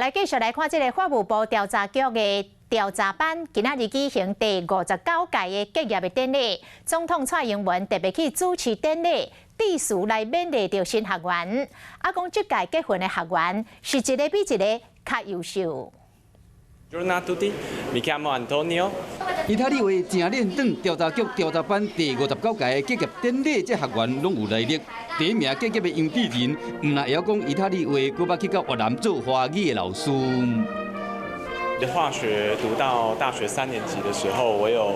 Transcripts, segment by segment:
来继续来看这个法务部调查局的调查班，今仔日举行第59届的结业的典礼。总统蔡英文特别去主持典礼，致辞来勉励着新学员。讲这届结婚的学员是一个比一个较优秀。Giornata a tutti, mi chiamo Antonio。意大利话正练长调查局调查班第59届结业典礼，这学员拢有来历。第一名结业的杨志仁，唔但会晓讲意大利话，佮捌去到越南做华语的老师。化学读到大学3年级的时候，我有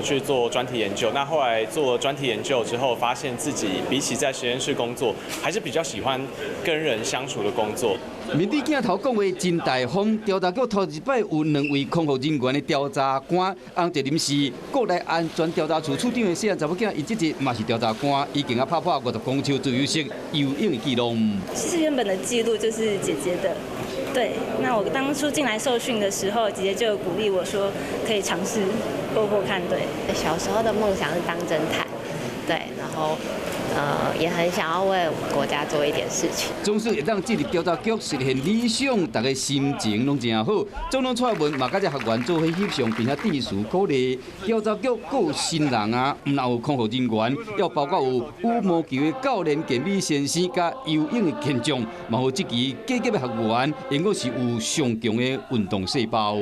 去做专题研究。那后来做专题研究之后，发现自己比起在实验室工作，还是比较喜欢跟人相处的工作。面对镜头讲话真大方，调查局头一摆有2位空服人员的调查官，洪德林是国内安全调查处处长的细汉查某囝，伊即日嘛是调查官，已经拍破50公尺自由式游泳的记录。其实原本的记录就是姐姐的。对，那我当初进来受训的时候，姐姐就有鼓励我说，可以尝试过看。对，小时候的梦想是当侦探，对，然后也很想要为我们国家做一点事情。总是会让这个调查局实现理想，大家心情拢真好。总统蔡文嘛，甲这学员做伙翕相，并且致辞鼓励。调查局还有新人啊，唔但有空服人员，要包括有羽毛球的教练健美先生，甲游泳的健将，嘛好这期结业的学员，因果是有上强的运动细胞。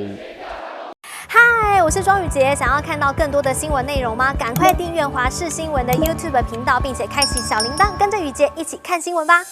嗨，我是庄宇杰。想要看到更多的新闻内容吗？赶快订阅华视新闻的 YouTube 频道，并且开启小铃铛，跟着宇杰一起看新闻吧。